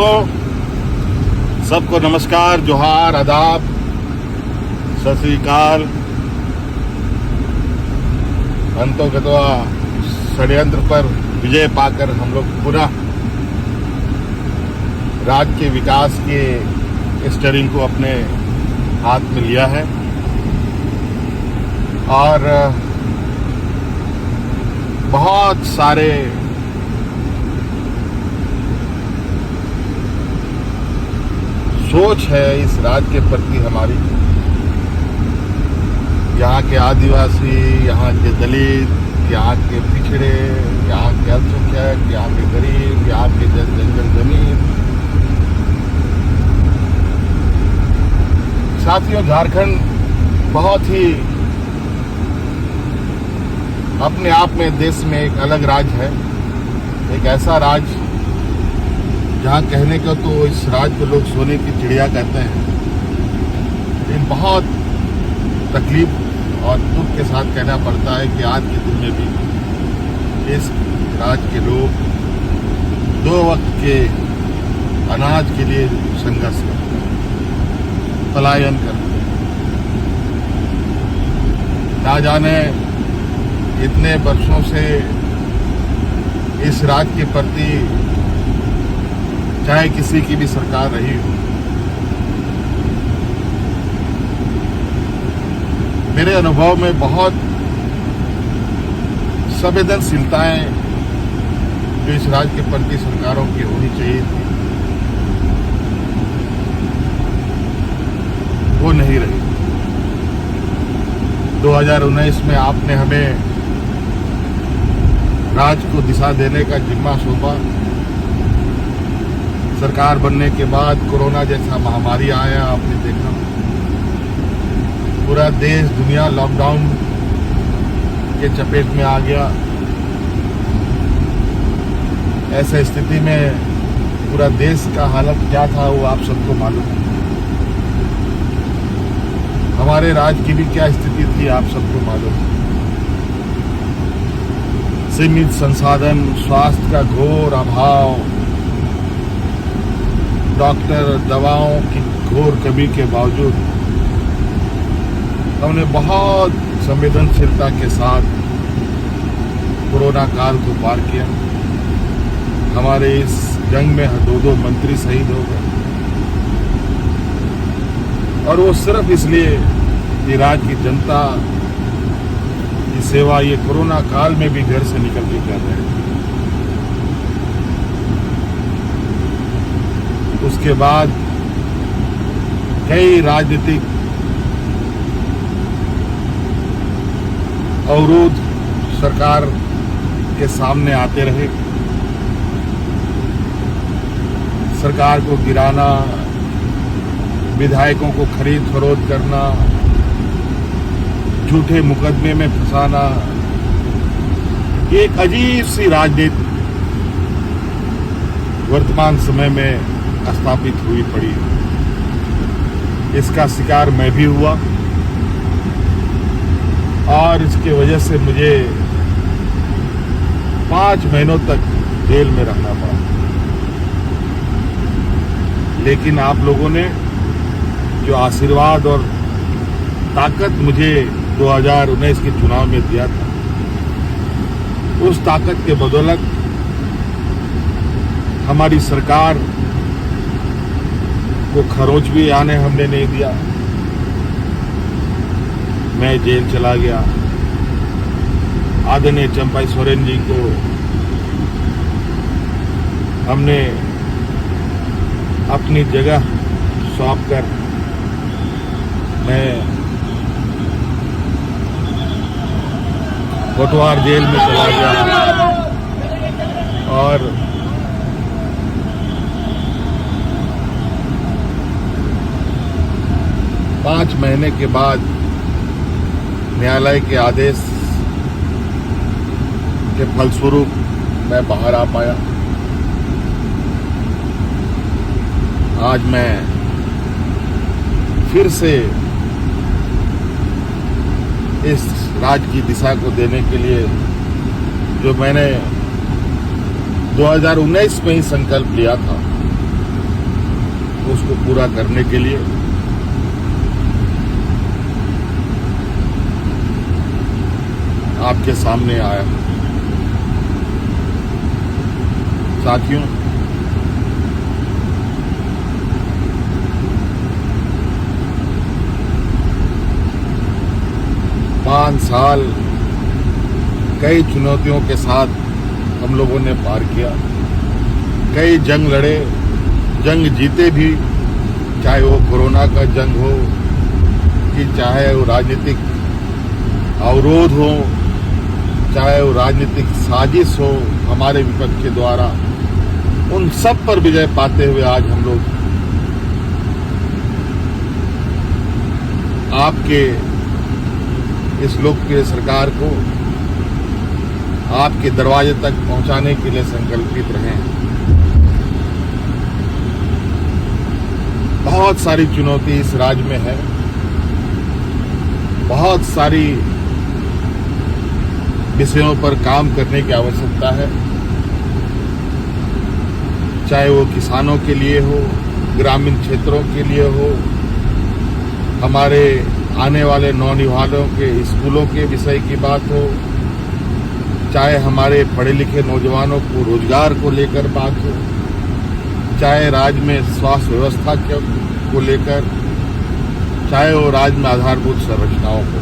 तो सबको नमस्कार, जोहार, आदाब, सत श्री अकाल। अंतोगतवा षड्यंत्र पर विजय पाकर हम लोग पुनः राज्य के विकास के स्टीयरिंग को अपने हाथ में लिया है और बहुत सारे सोच है इस राज्य के प्रति हमारी। यहाँ के आदिवासी, यहाँ के दलित, यहाँ के पिछड़े, यहाँ के अल्पसंख्यक, यहाँ के गरीब, यहाँ के जंगल जमीन। साथियों, झारखंड बहुत ही अपने आप में देश में एक अलग राज्य है। एक ऐसा राज्य जहाँ कहने का तो इस राज्य को लोग सोने की चिड़िया कहते हैं, लेकिन बहुत तकलीफ और दुख के साथ कहना पड़ता है कि आज के दिन में भी इस राज्य के लोग 2 वक्त के अनाज के लिए संघर्ष करते हैं, पलायन करते हैं। ना जाने इतने वर्षों से इस राज्य के प्रति चाहे किसी की भी सरकार रही हो, मेरे अनुभव में बहुत संवेदनशीलताएं जो इस राज्य के प्रति सरकारों की होनी चाहिए थी, वो नहीं रही। 2019 में आपने हमें राज्य को दिशा देने का जिम्मा सौंपा। सरकार बनने के बाद कोरोना जैसा महामारी आया, आपने देखा पूरा देश दुनिया लॉकडाउन के चपेट में आ गया। ऐसे स्थिति में पूरा देश का हालत क्या था वो आप सबको मालूम है। हमारे राज्य की भी क्या स्थिति थी आप सबको मालूम है। सीमित संसाधन, स्वास्थ्य का घोर अभाव, डॉक्टर, दवाओं की घोर कमी के बावजूद हमने बहुत संवेदनशीलता के साथ कोरोना काल को पार किया। हमारे इस जंग में 2 मंत्री शहीद हो गए, और वो सिर्फ इसलिए कि राज्य की जनता की सेवा ये कोरोना काल में भी घर से निकल के कर रहे हैं। उसके बाद कई राजनीतिक अवरोध सरकार के सामने आते रहे। सरकार को गिराना, विधायकों को खरीद फरोख्त करना, झूठे मुकदमे में फंसाना, एक अजीब सी राजनीति वर्तमान समय में स्थापित हुई पड़ी। इसका शिकार मैं भी हुआ और इसके वजह से मुझे 5 महीनों तक जेल में रहना पड़ा। लेकिन आप लोगों ने जो आशीर्वाद और ताकत मुझे 2019 के चुनाव में दिया था, उस ताकत के बदौलत हमारी सरकार को खरोच भी आने हमने नहीं दिया। मैं जेल चला गया। आदरणीय चंपाई सोरेन जी को हमने अपनी जगह सौंपकर मैं कोटवार जेल में चला गया और पाँच महीने के बाद न्यायालय के आदेश के फलस्वरूप मैं बाहर आ पाया। आज मैं फिर से इस राज्य की दिशा को देने के लिए जो मैंने 2019 में ही संकल्प लिया था, उसको पूरा करने के लिए आपके सामने आया। साथियों, पाँच साल कई चुनौतियों के साथ हम लोगों ने पार किया, कई जंग लड़े, जंग जीते भी, चाहे वो कोरोना का जंग हो कि चाहे वो राजनीतिक अवरोध हो, चाहे वो राजनीतिक साजिश हो हमारे विपक्ष के द्वारा, उन सब पर विजय पाते हुए आज हम लोग आपके इस लोकप्रिय सरकार को आपके दरवाजे तक पहुंचाने के लिए संकल्पित रहे हैं। बहुत सारी चुनौती इस राज्य में है, बहुत सारी विषयों पर काम करने की आवश्यकता है, चाहे वो किसानों के लिए हो, ग्रामीण क्षेत्रों के लिए हो, हमारे आने वाले नौनिहालों के स्कूलों के विषय की बात हो, चाहे हमारे पढ़े लिखे नौजवानों को रोजगार को लेकर बात हो, चाहे राज्य में स्वास्थ्य व्यवस्था को लेकर, चाहे वो राज्य में आधारभूत संरचनाओं को,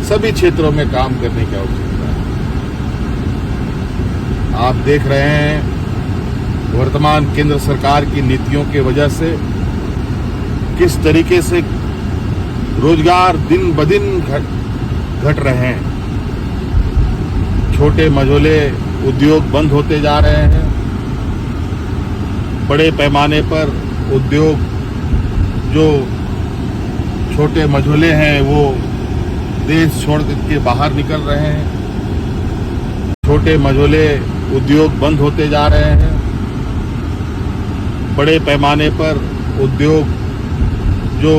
सभी क्षेत्रों में काम करने की आवश्यकता है। आप देख रहे हैं वर्तमान केंद्र सरकार की नीतियों की वजह से किस तरीके से रोजगार दिन ब दिन घट रहे हैं, छोटे मझोले उद्योग बंद होते जा रहे हैं, बड़े पैमाने पर उद्योग जो छोटे मझोले हैं वो देश छोड़ के बाहर निकल रहे हैं, छोटे मझोले उद्योग बंद होते जा रहे हैं, बड़े पैमाने पर उद्योग जो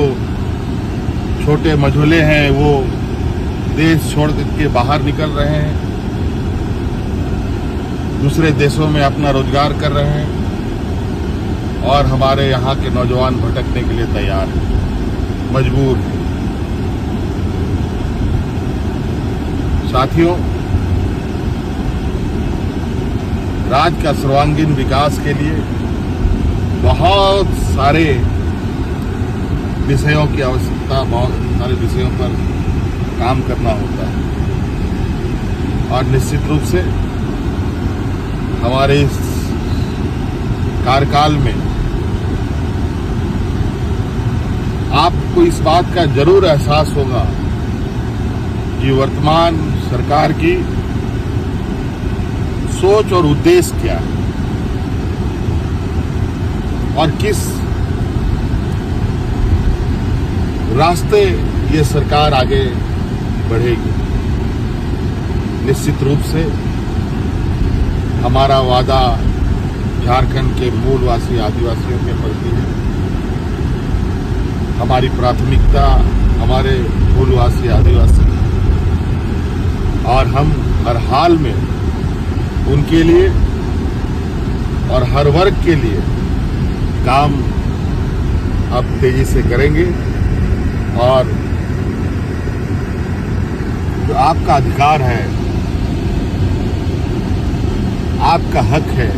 छोटे मझोले हैं वो देश छोड़ के बाहर निकल रहे हैं, दूसरे देशों में अपना रोजगार कर रहे हैं, और हमारे यहाँ के नौजवान भटकने के लिए तैयार हैं, मजबूर हैं। साथियों, राज्य का सर्वांगीण विकास के लिए बहुत सारे विषयों की आवश्यकता, बहुत सारे विषयों पर काम करना होता है, और निश्चित रूप से हमारे इस कार्यकाल में आपको इस बात का जरूर एहसास होगा कि वर्तमान सरकार की सोच और उद्देश्य क्या है और किस रास्ते ये सरकार आगे बढ़ेगी। निश्चित रूप से हमारा वादा झारखंड के मूलवासी आदिवासियों के प्रति है, हमारी प्राथमिकता हमारे मूलवासी आदिवासी, और हम हर हाल में उनके लिए और हर वर्ग के लिए काम अब तेजी से करेंगे, और जो आपका अधिकार है, आपका हक है,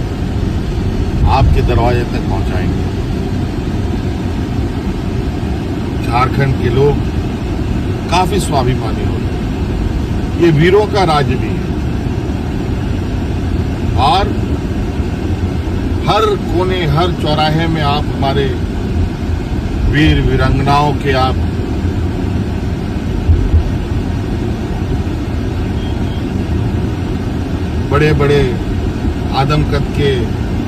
आपके दरवाजे तक पहुंचाएंगे। झारखंड के लोग काफी स्वाभिमानी होते हैं, ये वीरों का राज्य भी है, और हर कोने हर चौराहे में आप हमारे वीर वीरांगनाओं के आप बड़े बड़े आदमकद के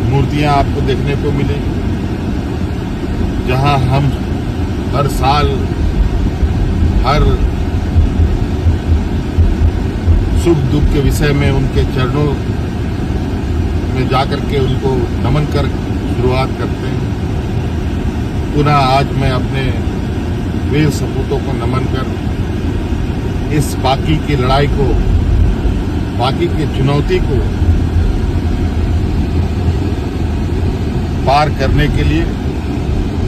मूर्तियां आपको देखने को मिलेंगी, जहां हम हर साल हर सुख दुख के विषय में उनके चरणों में जाकर के उनको नमन कर शुरुआत करते हैं। पुनः आज मैं अपने वीर सपूतों को नमन कर इस बाकी की लड़ाई को, बाकी की चुनौती को पार करने के लिए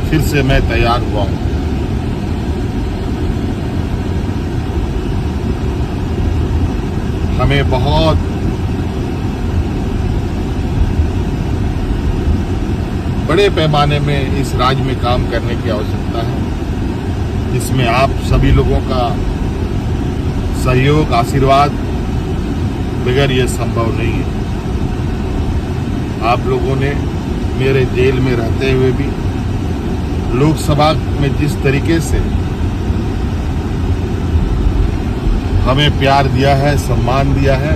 फिर से मैं तैयार हुआ हूं। हमें बहुत बड़े पैमाने में इस राज्य में काम करने की आवश्यकता है, जिसमें आप सभी लोगों का सहयोग, आशीर्वाद बगैर ये संभव नहीं है। आप लोगों ने मेरे जेल में रहते हुए भी लोकसभा में जिस तरीके से हमें प्यार दिया है, सम्मान दिया है,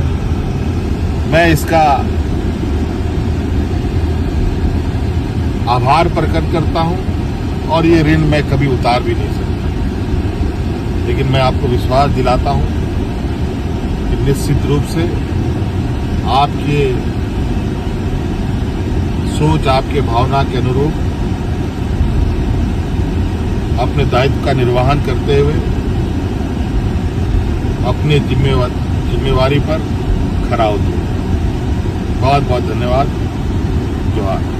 मैं इसका आभार प्रकट करता हूं और ये ऋण मैं कभी उतार भी नहीं सकता। लेकिन मैं आपको विश्वास दिलाता हूं कि निश्चित रूप से आपके सोच, आपके भावना के अनुरूप अपने दायित्व का निर्वहन करते हुए अपनी जिम्मेवारी पर खरा उतरूं। बहुत बहुत धन्यवाद। जोहार।